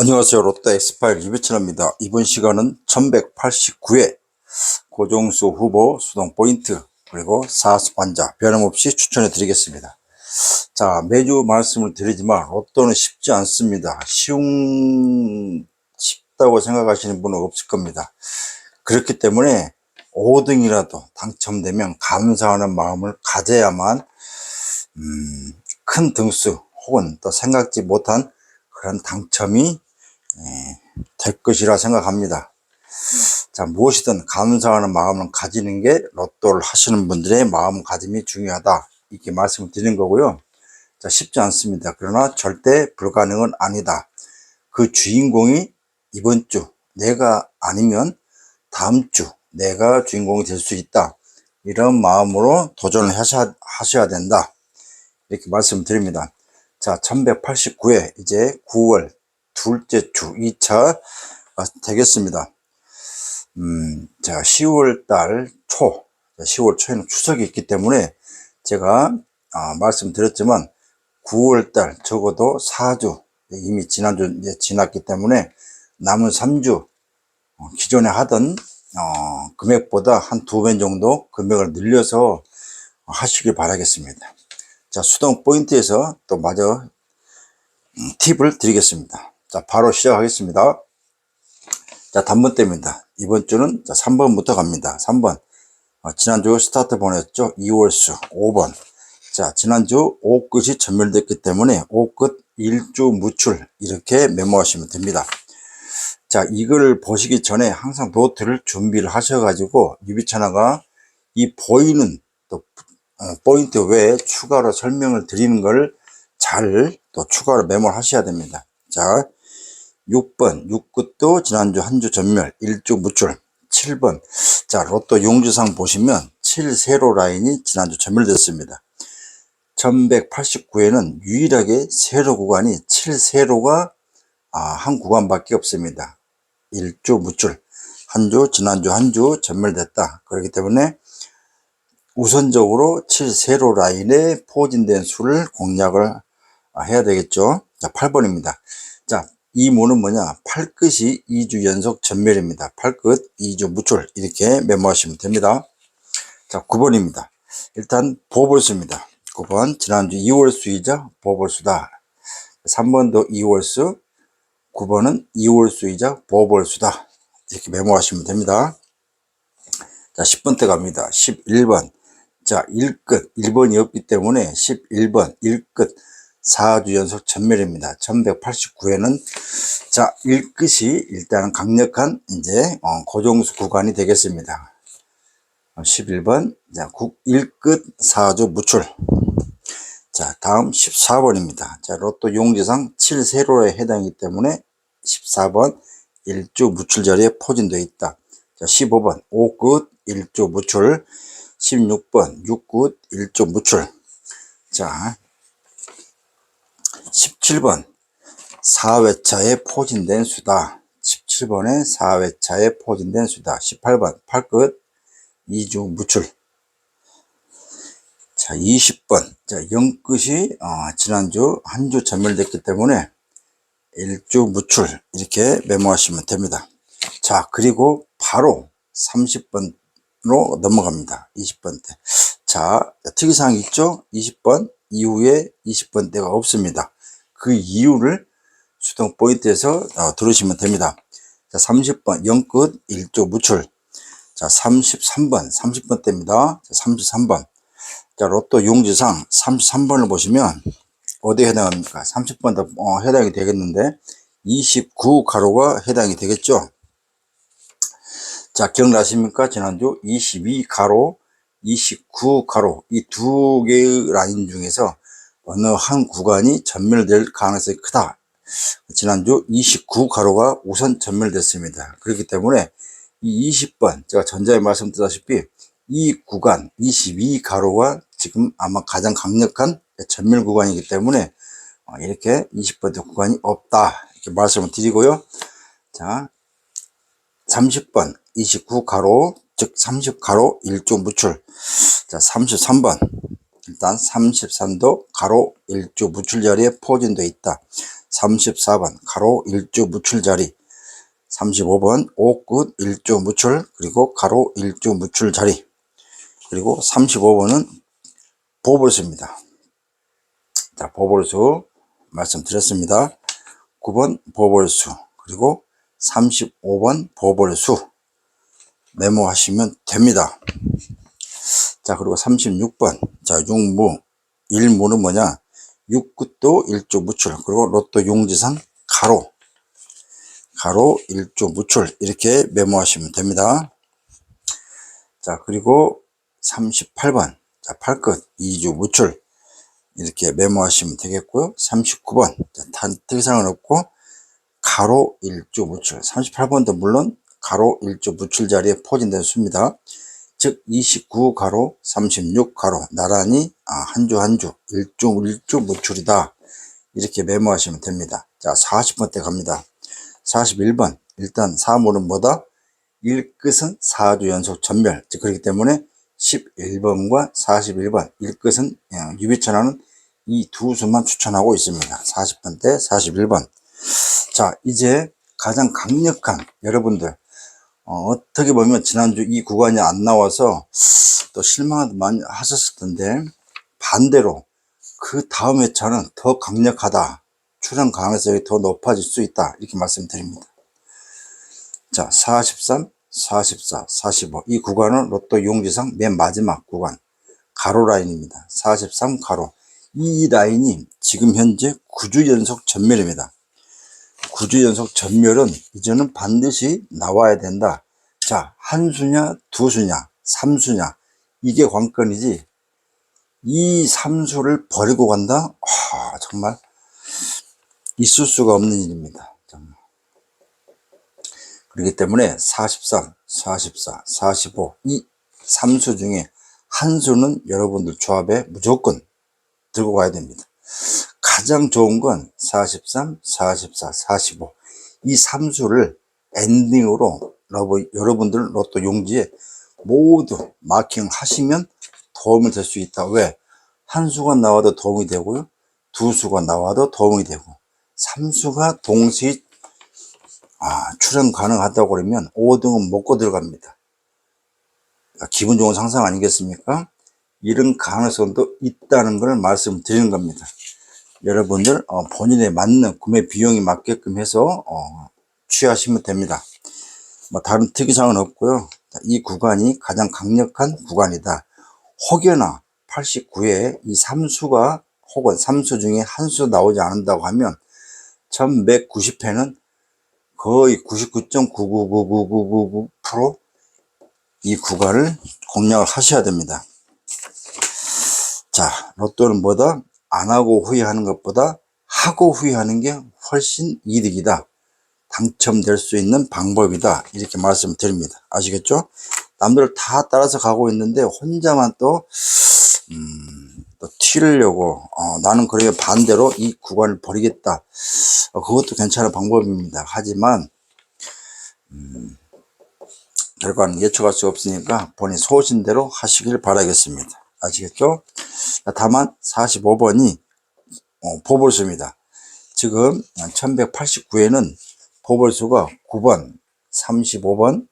안녕하세요. 롯데 엑스파일 리뷰채널입니다. 이번 시간은 1189회 고종수 후보 수동 포인트 그리고 사수 환자 변함없이 추천해 드리겠습니다. 자, 매주 말씀을 드리지만 로또는 쉽지 않습니다. 쉽다고 생각하시는 분은 없을 겁니다. 그렇기 때문에 5등이라도 당첨되면 감사하는 마음을 가져야만 큰 등수 혹은 또 생각지 못한 그런 당첨이 될 것이라 생각합니다. 자, 무엇이든 감사하는 마음을 가지는 게 로또를 하시는 분들의 마음가짐이 중요하다, 이렇게 말씀을 드리는 거고요. 자, 쉽지 않습니다. 그러나 절대 불가능은 아니다. 그 주인공이 이번 주 내가 아니면 다음 주 내가 주인공이 될 수 있다, 이런 마음으로 도전을 하셔야 된다, 이렇게 말씀드립니다. 자, 1189회 이제 9월 둘째 주 2차 되겠습니다. 자, 10월 달 초, 10월 초에는 추석이 있기 때문에 제가 말씀드렸지만 9월 달 적어도 4주, 이미 지난주 이제 지났기 때문에 남은 3주 기존에 하던 금액보다 한 2배 정도 금액을 늘려서 하시길 바라겠습니다. 자, 수동 포인트에서 또 마저 팁을 드리겠습니다. 자, 바로 시작하겠습니다. 자, 단번대입니다. 이번 주는 3번부터 갑니다. 3번. 지난주 스타트 보냈죠. 2월수 5번. 자, 지난주 5끝이 전멸됐기 때문에 5끝 1주 무출, 이렇게 메모하시면 됩니다. 자, 이걸 보시기 전에 항상 노트를 준비를 하셔가지고 유비천하가 이 보이는 또 포인트 외에 추가로 설명을 드리는 걸 잘 또 추가로 메모를 하셔야 됩니다. 자, 6번 6끝도 지난주 한 주 전멸 1주 무출. 7번, 자, 로또 용지상 보시면 7 세로 라인이 지난주 전멸됐습니다. 1189에는 유일하게 세로 구간이 7 세로가 한 구간밖에 없습니다. 1주 무출, 한 주 지난주 한 주 전멸됐다. 그렇기 때문에 우선적으로 7 세로 라인에 포진된 수를 공략을 해야 되겠죠. 자, 8번입니다. 자, 이 모는 뭐냐, 8끝이 2주 연속 전멸입니다. 8끝 2주 무출, 이렇게 메모하시면 됩니다. 자, 9번입니다. 일단 보벌수입니다. 9번 지난주 2월수이자 보벌수다. 3번도 2월수, 9번은 2월수이자 보벌수다, 이렇게 메모하시면 됩니다. 자, 10번대 갑니다. 11번. 자, 1끝 1번이 없기 때문에 11번 1끝 4주 연속 전멸입니다. 1189에는 자, 1끝이 일단 강력한 이제 고정수 구간이 되겠습니다. 11번. 자, 1끝 4주 무출. 자, 다음 14번입니다. 자, 로또 용지상 7 세로에 해당이기 때문에 14번 1주 무출 자리에 포진되어 있다. 자, 15번 5끝 1주 무출. 16번 6끝 1주 무출. 자, 17번 4회차에 포진된 수다. 17번에 4회차에 포진된 수다. 18번 8끝 2주 무출. 자, 20번. 자, 0끝이 지난주 한 주 전멸됐기 때문에 1주 무출, 이렇게 메모하시면 됩니다. 자, 그리고 바로 30번으로 넘어갑니다. 20번 때. 자, 특이사항이 있죠? 20번 이후에 20번 대가 없습니다. 그 이유를 수동 포인트에서 들으시면 됩니다. 자, 30번 0끝 1주 무출. 자, 33번 30번 대입니다. 자, 33번. 자, 로또 용지상 33번을 보시면 어디에 해당합니까? 30번도 해당이 되겠는데 29 가로가 해당이 되겠죠. 자, 기억나십니까? 지난주 22 가로 29 가로, 이 두 개의 라인 중에서 어느 한 구간이 전멸될 가능성이 크다. 지난주 29 가로가 우선 전멸됐습니다. 그렇기 때문에 이 20번, 제가 전자에 말씀드렸다시피 이 구간 22 가로가 지금 아마 가장 강력한 전멸 구간이기 때문에 이렇게 20번 구간이 없다, 이렇게 말씀을 드리고요. 자, 30번 29 가로, 즉 30 가로 1주 무출. 자, 33번 일단 33도 가로 1주 무출 자리에 포진되어 있다. 34번 가로 1주 무출 자리, 35번 5끝 1주 무출, 그리고 가로 1주 무출 자리, 그리고 35번은 보벌수입니다. 자, 보벌수 말씀드렸습니다. 9번 보벌수, 그리고 35번 보벌수 메모하시면 됩니다. 자, 그리고 36번. 자, 6무. 1무는 뭐냐? 6끝도 1주 무출. 그리고 로또 용지상 가로. 가로 1주 무출. 이렇게 메모하시면 됩니다. 자, 그리고 38번. 자, 8끝 2주 무출. 이렇게 메모하시면 되겠고요. 39번. 자, 특이사항은 없고, 가로 1주 무출. 38번도 물론 가로 1주 무출 자리에 포진된 수입니다. 즉 29 가로 36 가로 나란히 한 주 한 주 1주 무출이다. 이렇게 메모하시면 됩니다. 자, 40번 때 갑니다. 41번. 일단 사물은 뭐다? 1끝은 4주 연속 전멸. 즉 그렇기 때문에 11번과 41번 1끝은 유비천하는 이 두 수만 추천하고 있습니다. 40번 때 41번. 자, 이제 가장 강력한 여러분들 어떻게 보면 지난주 이 구간이 안 나와서 또 실망도 많이 하셨을 텐데, 반대로 그 다음 회차는 더 강력하다, 출현 가능성이 더 높아질 수 있다, 이렇게 말씀드립니다. 자, 43, 44, 45 이 구간은 로또 용지상 맨 마지막 구간 가로 라인입니다. 43 가로, 이 라인이 지금 현재 9주 연속 전멸입니다. 9주 연속 전멸은 이제는 반드시 나와야 된다. 자, 한 수냐, 두 수냐, 3수냐, 이게 관건이지, 이 3수를 버리고 간다? 정말 있을 수가 없는 일입니다. 정말. 그렇기 때문에 43, 44, 45 이 3수 중에 한 수는 여러분들 조합에 무조건 들고 가야 됩니다. 가장 좋은 건 43, 44, 45 이 3수를 엔딩으로 여러분들 로또 용지에 모두 마킹 하시면 도움이 될 수 있다. 왜? 한 수가 나와도 도움이 되고요, 두 수가 나와도 도움이 되고, 3수가 동시에 출현 가능하다고 그러면 5등은 먹고 들어갑니다. 기분 좋은 상상 아니겠습니까? 이런 가능성도 있다는 걸 말씀드리는 겁니다. 여러분들 본인에 맞는 구매 비용이 맞게끔 해서 취하시면 됩니다. 뭐 다른 특이사항은 없고요. 이 구간이 가장 강력한 구간이다. 혹여나 89에 이 3수가 혹은 3수 중에 한 수 나오지 않는다고 하면 1190회는 거의 99.9999999% 이 구간을 공략을 하셔야 됩니다. 자, 로또는 뭐다? 안 하고 후회하는 것보다 하고 후회하는 게 훨씬 이득이다. 당첨될 수 있는 방법이다. 이렇게 말씀드립니다. 아시겠죠? 남들 다 따라서 가고 있는데 혼자만 또 튀려고 나는 그래 반대로 이 구간을 버리겠다. 그것도 괜찮은 방법입니다. 하지만 결과는 예측할 수 없으니까 본인 소신대로 하시길 바라겠습니다. 아시겠죠? 다만 45번이 보벌수입니다. 지금 1189에는 보벌수가 9번, 35번,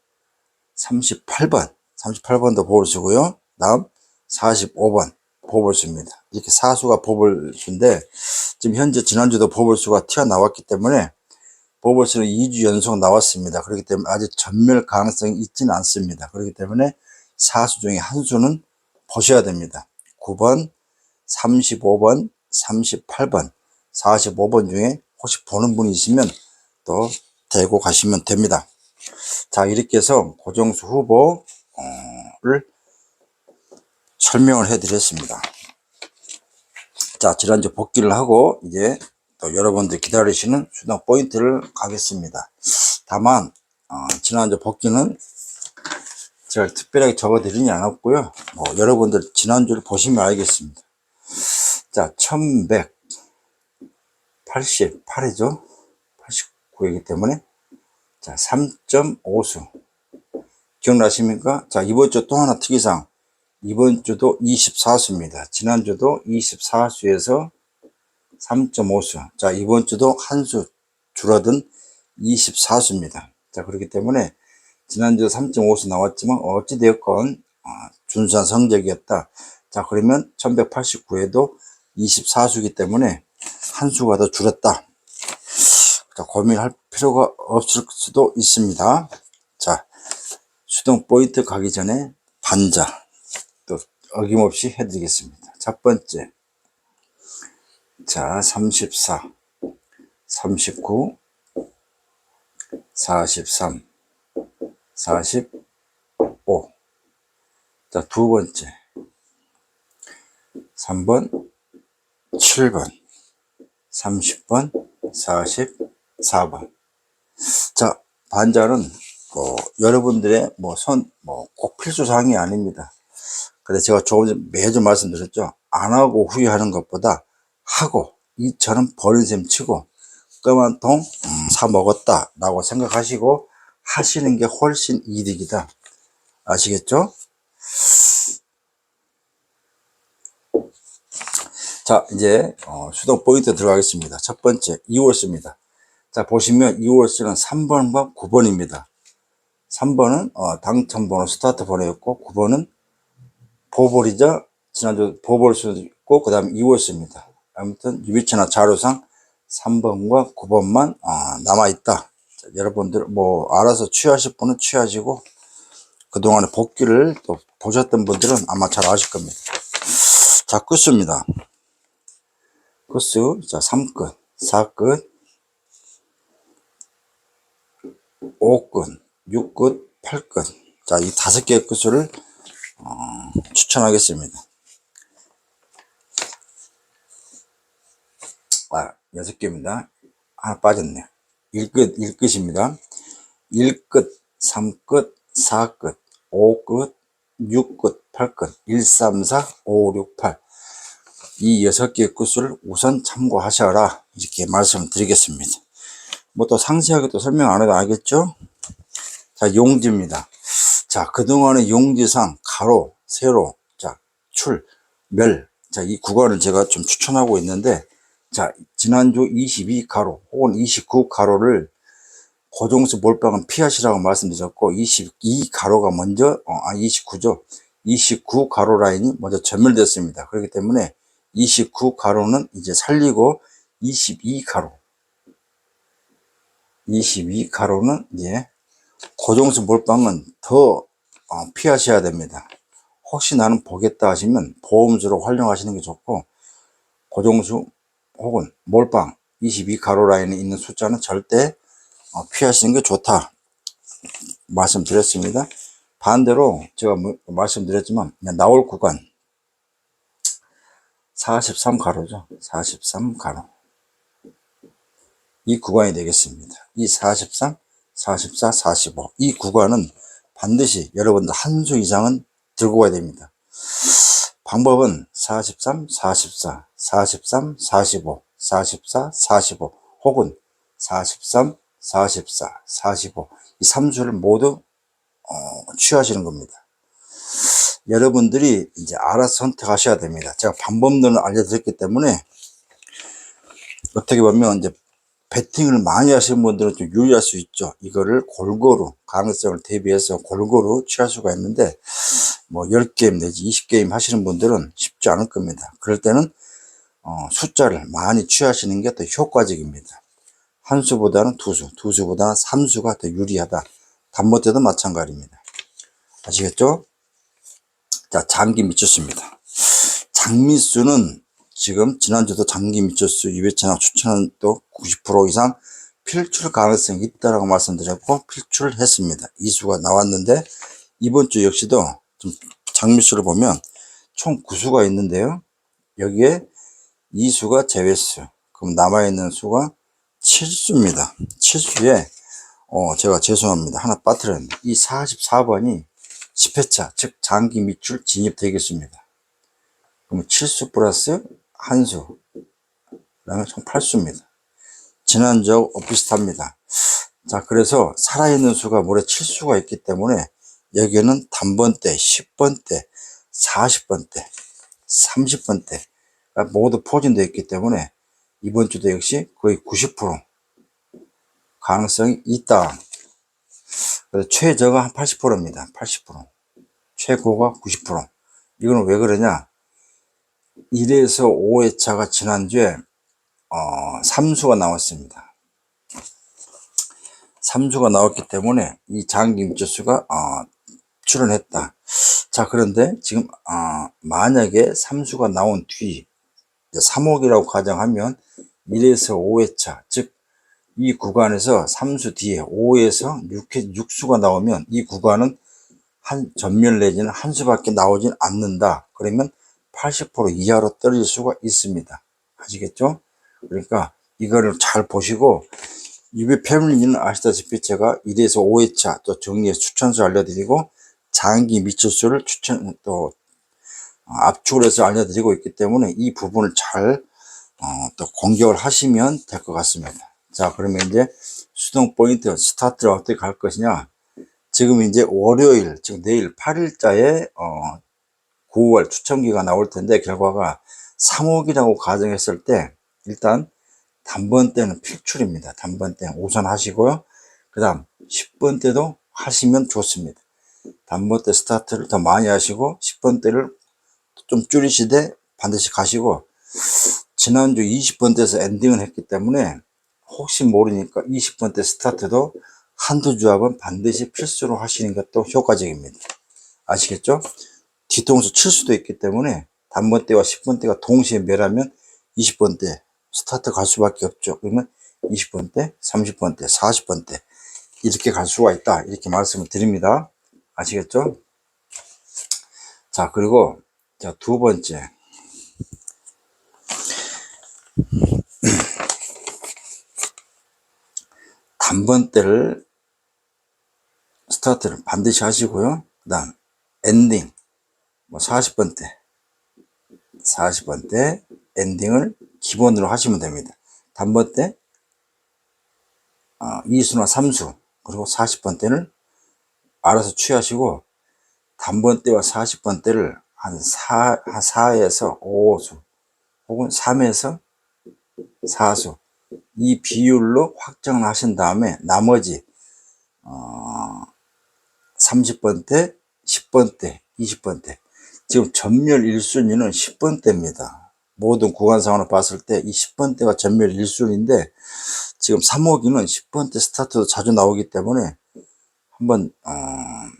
38번도 보벌수고요. 다음 45번 보벌수입니다. 이렇게 4수가 보벌수인데, 지금 현재 지난주도 보벌수가 튀어나왔기 때문에 보벌수는 2주 연속 나왔습니다. 그렇기 때문에 아직 전멸 가능성이 있지는 않습니다. 그렇기 때문에 4수 중에 한 수는 보셔야 됩니다. 9번, 35번, 38번, 45번 중에 혹시 보는 분이 있으면 또 대고 가시면 됩니다. 자, 이렇게 해서 고정수 후보를 설명을 해 드렸습니다. 자, 지난주 복귀를 하고 이제 또 여러분들 기다리시는 수당 포인트를 가겠습니다. 다만 지난주 복귀는 제가 특별하게 적어 드리지 않았고요. 여러분들 지난주를 보시면 알겠습니다. 자, 1188이죠. 89이기 때문에 자, 3.5수 기억나십니까? 자, 이번 주 또 하나 특이사항, 이번 주도 24수입니다. 지난주도 24수에서 3.5수. 자, 이번 주도 한 수 줄어든 24수입니다. 자, 그렇기 때문에 지난주 3.5수 나왔지만 어찌되었건 준수한 성적이었다. 자, 그러면 1189에도 24수이기 때문에 한 수가 더 줄었다. 자, 고민할 필요가 없을 수도 있습니다. 자, 수동 포인트 가기 전에 반자 또 어김없이 해드리겠습니다. 첫 번째, 자, 34, 39, 43, 45. 자, 두 번째, 3번, 7번, 30번, 44번. 자, 반자는 여러분들의 꼭 필수 사항이 아닙니다. 그래서 제가 조금 전에 매주 말씀드렸죠. 안 하고 후회하는 것보다 하고 이처럼 버린셈 치고 껌 통 사 먹었다 라고 생각하시고 하시는 게 훨씬 이득이다. 아시겠죠? 자, 이제 수동 포인트 들어가겠습니다. 첫 번째 2월수입니다. 자, 보시면 2월수는 3번과 9번입니다. 3번은 당첨번호 스타트 번호였고 9번은 보볼이자 지난주 보볼 수도 있고 그 다음에 2월수입니다. 아무튼 유비체나 자료상 3번과 9번만 남아있다. 자, 여러분들 알아서 취하실 분은 취하시고 그동안에 복귀를 또 보셨던 분들은 아마 잘 아실 겁니다. 자, 끝수입니다. 끝수, 자, 3끝, 4끝, 5끝, 6끝, 8끝. 자, 이 5개의 끝수를 추천하겠습니다. 6개입니다. 하나 빠졌네요. 1끝입니다. 1끝, 3끝, 4끝, 5끝, 6끝, 8끝, 1, 3, 4, 5, 6, 8. 이 6개의 끝수를 우선 참고하셔라. 이렇게 말씀을 드리겠습니다. 또 상세하게 또 설명 안 해도 알겠죠? 자, 용지입니다. 자, 그동안의 용지상 가로, 세로, 자, 출, 멸. 자, 이 구간을 제가 좀 추천하고 있는데, 자, 지난주 22가로 혹은 29가로를 고정수 몰빵은 피하시라고 말씀드렸고 22가로가 먼저 29죠. 29가로 라인이 먼저 전멸됐습니다. 그렇기 때문에 29가로는 이제 살리고 22가로는 이제 고정수 몰빵은 더 피하셔야 됩니다. 혹시 나는 보겠다 하시면 보험수로 활용하시는 게 좋고 고정수 혹은 몰빵 22가로 라인에 있는 숫자는 절대 피하시는 게 좋다 말씀드렸습니다. 반대로 제가 말씀드렸지만 나올 구간 43가로죠. 43가로 이 구간이 되겠습니다. 이 43, 44, 45 이 구간은 반드시 여러분들 한 수 이상은 들고 가야 됩니다. 방법은 43, 44, 43, 45, 44, 45 혹은 43, 44, 45 이 3수를 모두 취하시는 겁니다. 여러분들이 이제 알아서 선택하셔야 됩니다. 제가 방법론을 알려드렸기 때문에 어떻게 보면 이제 배팅을 많이 하시는 분들은 좀 유리할 수 있죠. 이거를 골고루 가능성을 대비해서 골고루 취할 수가 있는데 10게임 내지 20게임 하시는 분들은 쉽지 않을 겁니다. 그럴 때는 숫자를 많이 취하시는 게 더 효과적입니다. 한 수보다는 두 수보다는 3수가 더 유리하다. 단번 때도 마찬가지입니다. 아시겠죠? 자, 장기 미추수입니다. 장미수는 지금 지난주도 장기 미추수 2회차나 추천은 또 90% 이상 필출 가능성이 있다라고 말씀드렸고 필출했습니다. 이 수가 나왔는데 이번 주 역시도 좀 장미수를 보면 총 9수가 있는데요. 여기에 2수가 제외수. 그럼 남아있는 수가 7수입니다. 7수에 제가 죄송합니다. 하나 빠뜨렸네요. 이 44번이 10회차 즉 장기 밑줄 진입되겠습니다. 그럼 7수 플러스 한수 그 다음에 총 8수입니다. 지난주하고 비슷합니다. 자, 그래서 살아있는 수가 무려 7수가 있기 때문에 여기는 단번대, 10번대, 40번대, 30번대 모두 포진되어 있기 때문에 이번 주도 역시 거의 90% 가능성이 있다. 그래서 최저가 한 80%입니다. 80%. 최고가 90%. 이거는 왜 그러냐? 1에서 5회차가 지난주에 삼수가 나왔습니다. 삼수가 나왔기 때문에 이 장기 임대수가 출현했다. 자, 그런데 지금 만약에 삼수가 나온 뒤 3억이라고 가정하면 1에서 5회차, 즉 이 구간에서 삼수 뒤에 5에서 6수가 나오면 이 구간은 한 전멸 내지는 한 수밖에 나오진 않는다. 그러면 80% 이하로 떨어질 수가 있습니다. 아시겠죠? 그러니까 이거를 잘 보시고, 유배 패밀리는 아시다시피 제가 1에서 5회차 또 정리해서 추천수 알려드리고, 장기 미철수를 또 압축을 해서 알려드리고 있기 때문에 이 부분을 잘 또 공격을 하시면 될 것 같습니다. 자, 그러면 이제 수동 포인트 스타트를 어떻게 갈 것이냐. 지금 이제 월요일, 즉 내일 8일자에 9월 추첨기가 나올 텐데, 결과가 3억이라고 가정했을 때 일단 단번대는 필출입니다. 단번대 우선 하시고요. 그 다음 10번대도 하시면 좋습니다. 단번대 스타트를 더 많이 하시고 10번대를 좀 줄이시되 반드시 가시고, 지난주 20번대에서 엔딩을 했기 때문에 혹시 모르니까 20번대 스타트도 한두 조합은 반드시 필수로 하시는 것도 효과적입니다. 아시겠죠? 뒤통수 칠 수도 있기 때문에 단번대와 10번대가 동시에 매라면 20번대 스타트 갈 수밖에 없죠. 그러면 20번대, 30번대, 40번대 이렇게 갈 수가 있다. 이렇게 말씀을 드립니다. 아시겠죠? 자, 그리고 자, 두 번째. 단번대를 스타트를 반드시 하시고요. 그 다음 엔딩 40번대 엔딩을 기본으로 하시면 됩니다. 단번대 2수나 3수 그리고 40번대를 알아서 취하시고, 단번대와 40번대를 한 4에서 5수 혹은 3에서 4수 이 비율로 확정을 하신 다음에 나머지 30번대, 10번대, 20번대, 지금 전멸 1순위는 10번대입니다. 모든 구간상으로 봤을 때 이 10번대가 전멸 1순위인데, 지금 3호기는 10번대 스타트도 자주 나오기 때문에 한번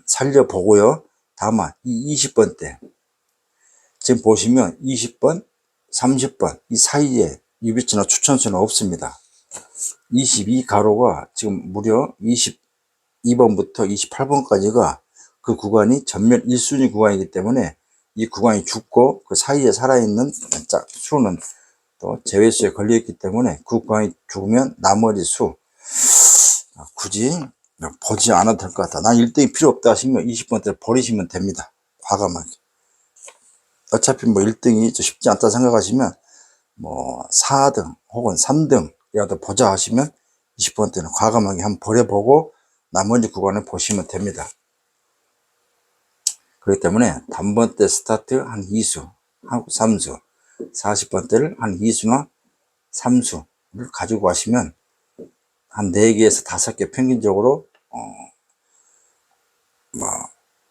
살려보고요. 다만 이 20번대 지금 보시면 20번, 30번 이 사이에 유비치나 추천수는 없습니다. 22가로가 지금 무려 22번부터 28번까지가 그 구간이 전멸 1순위 구간이기 때문에 이 구간이 죽고 그 사이에 살아있는 수는 또 제외수에 걸려있기 때문에 그 구간이 죽으면 나머지 수 굳이 보지 않아도 될 것 같다. 난 1등이 필요 없다 하시면 20번대 버리시면 됩니다. 과감하게. 어차피 1등이 쉽지 않다 생각하시면 4등 혹은 3등이라도 보자 하시면 20번대는 과감하게 한번 버려보고 나머지 구간을 보시면 됩니다. 그렇기 때문에 단번대 스타트 한 2수, 한 3수, 40번대를 한 2수나 3수를 가지고 가시면 한 4개에서 5개 평균적으로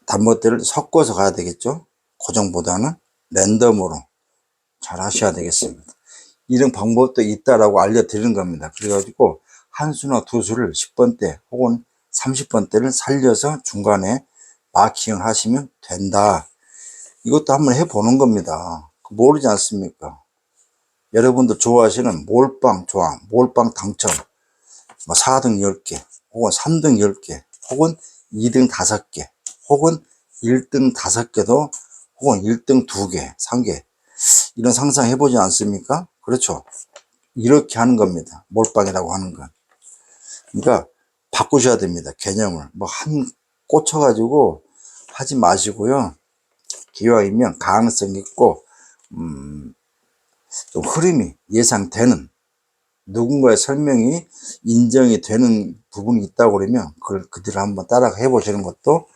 단번대를 섞어서 가야 되겠죠. 고정보다는 랜덤으로 잘 하셔야 되겠습니다. 이런 방법도 있다라고 알려드리는 겁니다. 그래가지고 한 수나 두 수를 10번대 혹은 30번대를 살려서 중간에 마킹을 하시면 된다. 이것도 한번 해보는 겁니다. 모르지 않습니까? 여러분들 좋아하시는 몰빵 조항, 몰빵 당첨 4등 10개 혹은 3등 10개 혹은 2등 5개 혹은 1등 5개도 혹은 1등 2개, 3개 이런 상상 해보지 않습니까? 그렇죠. 이렇게 하는 겁니다. 몰빵이라고 하는 건. 그러니까 바꾸셔야 됩니다. 개념을. 한 꽂혀가지고 하지 마시고요. 기왕이면 가능성 있고 좀 흐름이 예상되는 누군가의 설명이 인정이 되는 부분이 있다고 그러면 그걸 그대로 한번 따라 해보시는 것도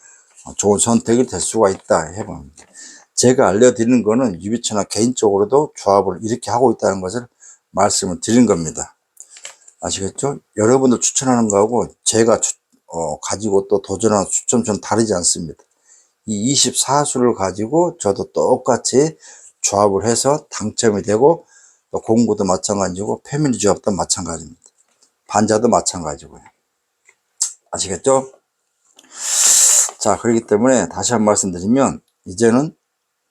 좋은 선택이 될 수가 있다 해봅니다. 제가 알려드리는 거는 유비처나 개인적으로도 조합을 이렇게 하고 있다는 것을 말씀을 드린 겁니다. 아시겠죠? 여러분들 추천하는 거하고 제가 가지고 또 도전하는 추천처는 다르지 않습니다. 이 24수를 가지고 저도 똑같이 조합을 해서 당첨이 되고, 또 공부도 마찬가지고 패밀리 조합도 마찬가지입니다. 반자도 마찬가지고요. 아시겠죠? 자, 그렇기 때문에 다시 한 번 말씀드리면, 이제는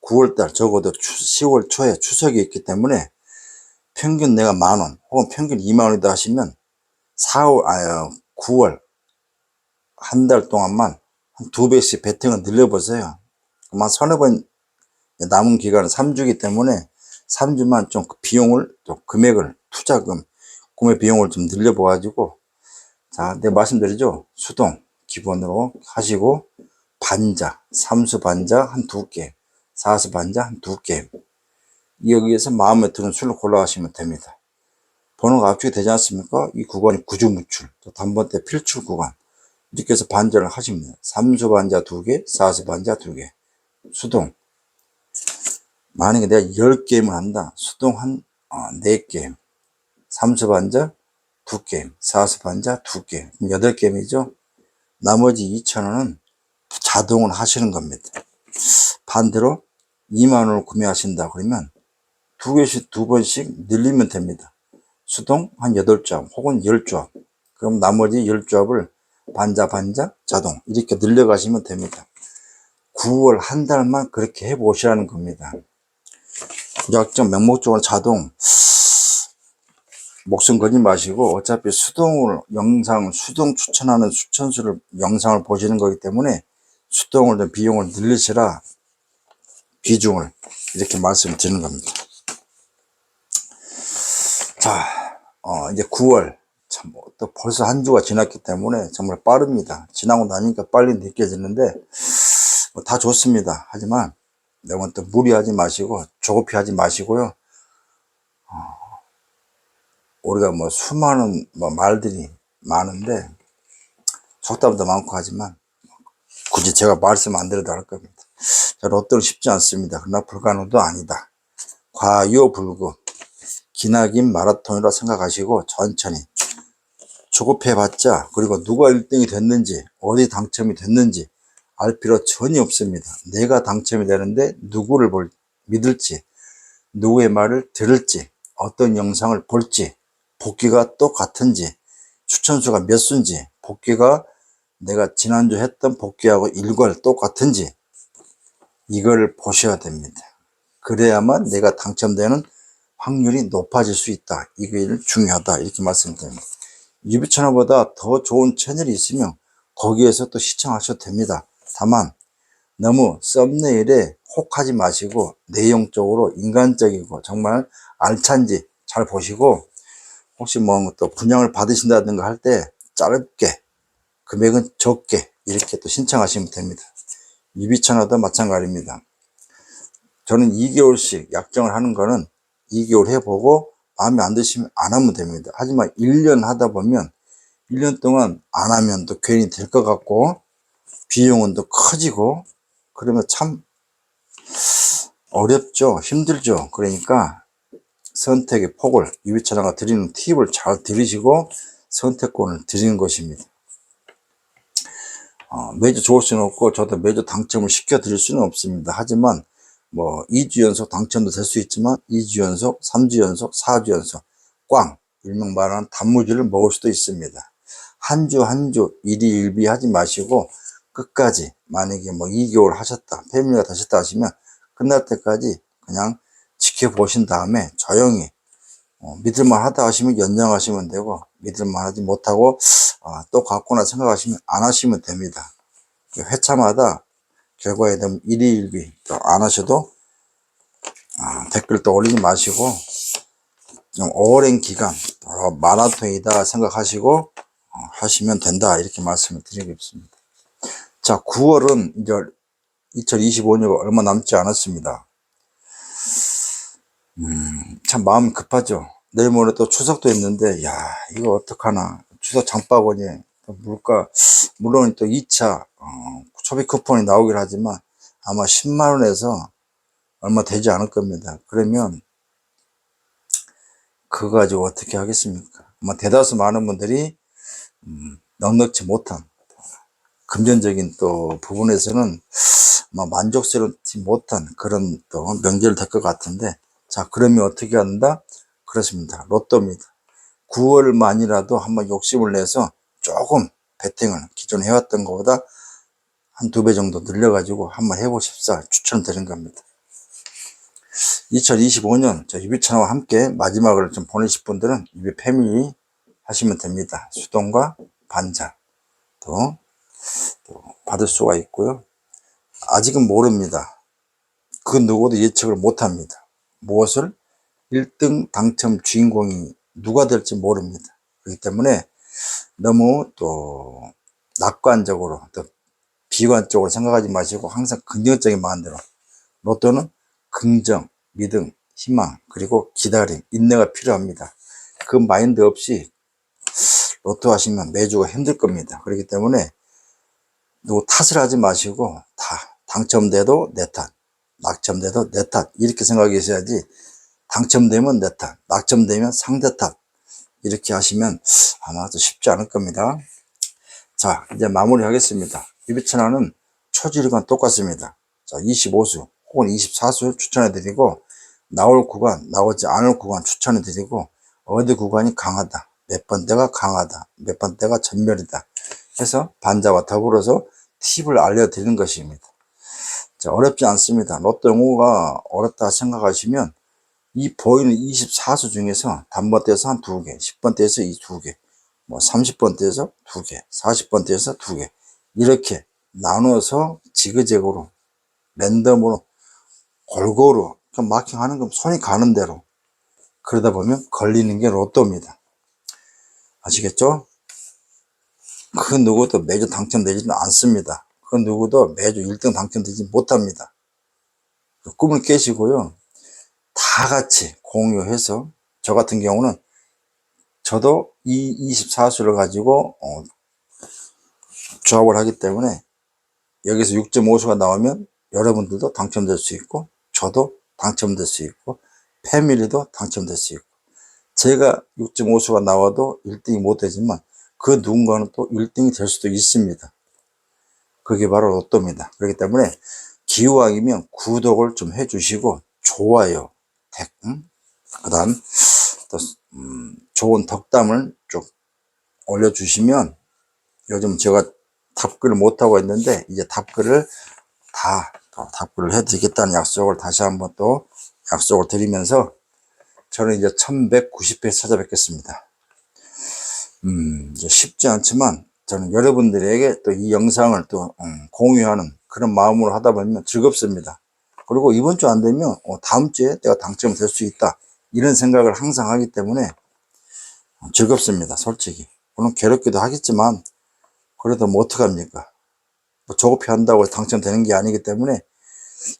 9월달 적어도 10월 초에 추석이 있기 때문에 평균 내가 10,000원 혹은 평균 20,000원이다 하시면 9월 한 달 동안만 한 2배씩 베팅을 늘려보세요. 그만 서너 번 남은 기간은 3주이기 때문에 3주만 좀 비용을, 좀 금액을, 투자금, 구매 비용을 좀 늘려봐가지고, 자, 내가 말씀드리죠. 수동 기본으로 하시고, 반자, 삼수 반자 한 2개, 사수 반자 한 2개, 여기에서 마음에 드는 술을 골라가시면 됩니다. 번호가 압축이 되지 않습니까? 이 구간이 구주무출, 또 단번대 필출 구간, 이렇게 해서 반자를 하시면 돼요. 삼수 반자 2개, 사수 반자 2개, 수동. 만약에 내가 10게임을 한다. 수동 한 4게임, 삼수 반자 2게임, 사수 반자 2게임, 8게임이죠. 나머지 2,000원은 자동으로 하시는 겁니다. 반대로 20,000원을 구매하신다 그러면 2개씩 2번씩 늘리면 됩니다. 수동 한 8조합 혹은 10조합. 그럼 나머지 10조합을 반자 자동 이렇게 늘려가시면 됩니다. 9월 한 달만 그렇게 해보시라는 겁니다. 약정 명목적으로 자동 목숨 걸지 마시고, 어차피 수동 추천하는 추천수를 영상을 보시는 거기 때문에 수동을 좀 비용을 늘리시라, 비중을 이렇게 말씀을 드리는 겁니다. 자, 이제 9월 참 또 벌써 한 주가 지났기 때문에 정말 빠릅니다. 지나고 나니까 빨리 느껴지는데 다 좋습니다. 하지만 너무 또 무리하지 마시고 조급해하지 마시고요. 우리가 수많은 말들이 많은데 속담도 많고 하지만 굳이 제가 말씀 안 드려도 할 겁니다. 로또는 쉽지 않습니다. 그러나 불가능도 아니다. 과유불급, 기나긴 마라톤이라 생각하시고 천천히 조급해봤자, 그리고 누가 1등이 됐는지 어디 당첨이 됐는지 알 필요 전혀 없습니다. 내가 당첨이 되는데 누구를 믿을지, 누구의 말을 들을지, 어떤 영상을 볼지, 복귀가 똑같은지, 추천수가 몇 수인지, 복귀가 내가 지난주 했던 복귀하고 일괄 똑같은지 이걸 보셔야 됩니다. 그래야만 내가 당첨되는 확률이 높아질 수 있다. 이게 중요하다. 이렇게 말씀드립니다. 유비 채널보다 더 좋은 채널이 있으면 거기에서 또 시청하셔도 됩니다. 다만 너무 썸네일에 혹하지 마시고 내용적으로 인간적이고 정말 알찬지 잘 보시고, 혹시 또 분양을 받으신다든가 할 때 짧게, 금액은 적게 이렇게 또 신청하시면 됩니다. 유비 채널도 마찬가지입니다. 저는 2개월씩 약정을 하는 거는 2개월 해보고 마음에 안 드시면 안 하면 됩니다. 하지만 1년 하다 보면 1년 동안 안 하면 또 괜히 될 것 같고 비용은 또 커지고 그러면 참 어렵죠. 힘들죠. 그러니까 선택의 폭을, 유비차장가 드리는 팁을 잘 들으시고 선택권을 드리는 것입니다. 매주 좋을 수는 없고 저도 매주 당첨을 시켜 드릴 수는 없습니다. 하지만 2주 연속 당첨도 될 수 있지만 2주 연속, 3주 연속, 4주 연속 꽝, 일명 말하는 단무지를 먹을 수도 있습니다. 한 주 한 주 일희일비 하지 마시고 끝까지, 만약에 2개월 하셨다, 패밀리가 되셨다 하시면 끝날 때까지 그냥 지켜보신 다음에 조용히 믿을만 하다 하시면 연장하시면 되고, 믿을만 하지 못하고 또 갖거나 생각하시면 안 하시면 됩니다. 회차마다 결과에 대한 일희일비 안 하셔도 댓글 또 올리지 마시고 좀 오랜 기간 마라톤이다 생각하시고 하시면 된다, 이렇게 말씀을 드리겠습니다. 자, 9월은 이제 2025년이 얼마 남지 않았습니다. 참 마음이 급하죠. 내일 모레 또 추석도 있는데, 이거 어떡하나. 추석 장바구니 물가, 물론 또 2차 소비 쿠폰이 나오긴 하지만 아마 10만원에서 얼마 되지 않을 겁니다. 그러면 그거 가지고 어떻게 하겠습니까? 뭐 대다수 많은 분들이 넉넉지 못한 금전적인 또 부분에서는 뭐 만족스럽지 못한 그런 또 명절 될 것 같은데, 자, 그러면 어떻게 한다? 그렇습니다. 로또입니다. 9월만이라도 한번 욕심을 내서 조금 베팅을 기존에 해왔던 것보다 한 2배 정도 늘려가지고 한번 해보십사 추천드린 겁니다. 2025년 저 유비천하와 함께 마지막을 좀 보내실 분들은 유비 패밀리 하시면 됩니다. 수동과 반자 또 받을 수가 있고요. 아직은 모릅니다. 그 누구도 예측을 못합니다. 무엇을? 1등 당첨 주인공이 누가 될지 모릅니다. 그렇기 때문에 너무 또 낙관적으로 또 비관적으로 생각하지 마시고 항상 긍정적인 마음대로, 로또는 긍정, 믿음, 희망, 그리고 기다림, 인내가 필요합니다. 그 마인드 없이 로또 하시면 매주가 힘들 겁니다. 그렇기 때문에 누구 탓을 하지 마시고 다 당첨돼도 내 탓, 낙첨돼도 내 탓, 이렇게 생각하셔야지 당첨되면 내 탓, 낙첨되면 상대 탓, 이렇게 하시면 아마도 쉽지 않을 겁니다. 자, 이제 마무리 하겠습니다. 유비천하는 초지일관 똑같습니다. 자, 25수 혹은 24수 추천해 드리고, 나올 구간, 나오지 않을 구간 추천해 드리고, 어디 구간이 강하다, 몇 번대가 강하다, 몇 번대가 전멸이다 해서 반자와 더불어서 팁을 알려드리는 것입니다. 자, 어렵지 않습니다. 로또 용어가 어렵다 생각하시면 이 보이는 24수 중에서 단번대에서 한 2개, 10번대에서 이 2개, 뭐 30번대에서 2개, 40번대에서 2개, 이렇게 나눠서 지그재그로 랜덤으로 골고루 마킹하는 건 손이 가는 대로, 그러다 보면 걸리는 게 로또입니다. 아시겠죠? 그 누구도 매주 당첨되지는 않습니다. 그 누구도 매주 1등 당첨되지 못합니다. 그 꿈을 깨시고요, 다 같이 공유해서, 저 같은 경우는 저도 이 24수를 가지고 조합을 하기 때문에 여기서 6.5수가 나오면 여러분들도 당첨될 수 있고, 저도 당첨될 수 있고, 패밀리도 당첨될 수 있고, 제가 6.5수가 나와도 1등이 못 되지만 그 누군가는 또 1등이 될 수도 있습니다. 그게 바로 로또입니다. 그렇기 때문에 기왕이면 구독을 좀 해주시고, 좋아요, 댓글, 그 다음 또 좋은 덕담을 쭉 올려주시면, 요즘 제가 답글을 못하고 있는데 이제 답글을 다 답글을 해드리겠다는 약속을 다시 한번 또 약속을 드리면서, 저는 이제 1190회 찾아뵙겠습니다. 이제 쉽지 않지만 저는 여러분들에게 또 이 영상을 또 공유하는 그런 마음으로 하다 보면 즐겁습니다. 그리고 이번 주 안 되면 다음 주에 내가 당첨될 수 있다, 이런 생각을 항상 하기 때문에 즐겁습니다. 솔직히 물론 괴롭기도 하겠지만, 그래도 뭐 어떡합니까? 뭐 조급해 한다고 당첨되는 게 아니기 때문에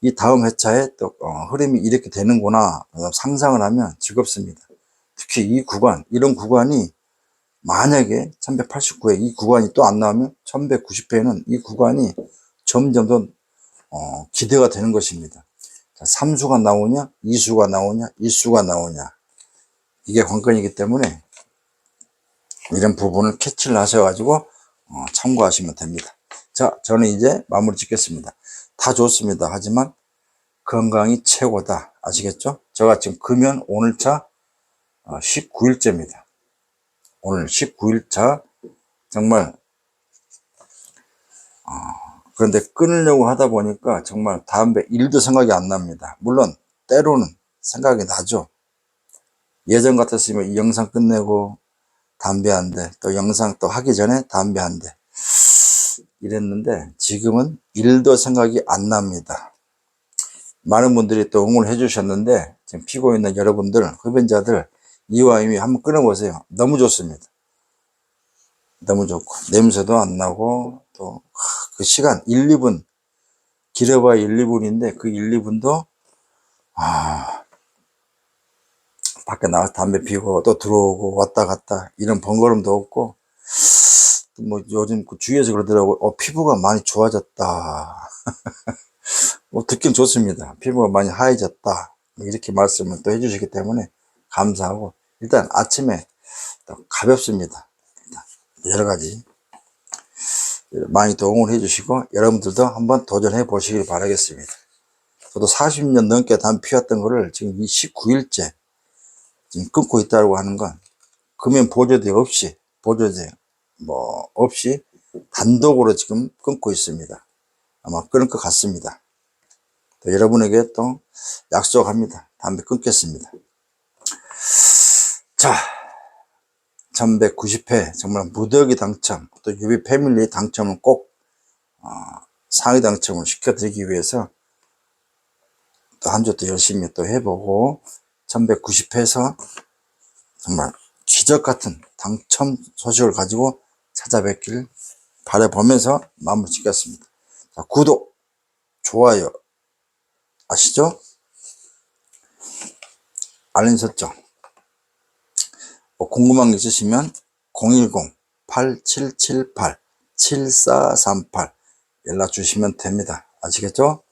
이 다음 회차에 또 흐름이 이렇게 되는구나 상상을 하면 즐겁습니다. 특히 이 구간, 이런 구간이 만약에 1189회 이 구간이 또 안 나오면 1190회는 이 구간이 점점 더 기대가 되는 것입니다. 자, 3수가 나오냐, 2수가 나오냐, 1수가 나오냐, 이게 관건이기 때문에 이런 부분을 캐치를 하셔가지고 참고하시면 됩니다. 자, 저는 이제 마무리 짓겠습니다. 다 좋습니다. 하지만 건강이 최고다. 아시겠죠? 제가 지금 금연 오늘차 19일째입니다. 오늘 19일차 정말 그런데 끊으려고 하다 보니까 정말 담배 1도 생각이 안 납니다. 물론 때로는 생각이 나죠. 예전 같았으면 이 영상 끝내고 담배 한 대, 또 영상 또 하기 전에 담배 한 대, 이랬는데 지금은 1도 생각이 안 납니다. 많은 분들이 또 응원을 해주셨는데, 지금 피고 있는 여러분들, 흡연자들, 이와이미 한번 끊어보세요. 너무 좋습니다. 너무 좋고, 냄새도 안 나고, 또 그 시간 1, 2분, 길어봐야 1, 2분인데 그 1, 2분도 밖에 나가서 담배 피우고 또 들어오고 왔다 갔다 이런 번거로움도 없고, 뭐 요즘 그 주위에서 그러더라고, 피부가 많이 좋아졌다. 뭐 듣긴 좋습니다. 피부가 많이 하얘졌다, 뭐 이렇게 말씀을 또 해주시기 때문에 감사하고, 일단 아침에 가볍습니다. 여러 가지 많이 또 응원해 주시고 여러분들도 한번 도전해 보시길 바라겠습니다. 저도 40년 넘게 담배 피웠던 거를 지금 19일째 지금 끊고 있다고 하는 건 금연 보조제 없이 단독으로 지금 끊고 있습니다. 아마 끊을 것 같습니다. 또 여러분에게 또 약속합니다. 담배 끊겠습니다. 자, 1190회 정말 무더기 당첨, 또 유비 패밀리 당첨을 꼭 상위 당첨을 시켜드리기 위해서 또 한 주 또 열심히 또 해보고 1190회에서 정말 기적 같은 당첨 소식을 가지고 찾아뵙길 바라보면서 마무리 짓겠습니다. 자, 구독, 좋아요 아시죠? 알림 설정. 궁금한 게 있으시면 010-8778-7438 연락 주시면 됩니다. 아시겠죠?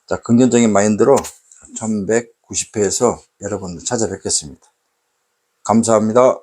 자, 긍정적인 마인드로 1190회에서 여러분들 찾아뵙겠습니다. 감사합니다.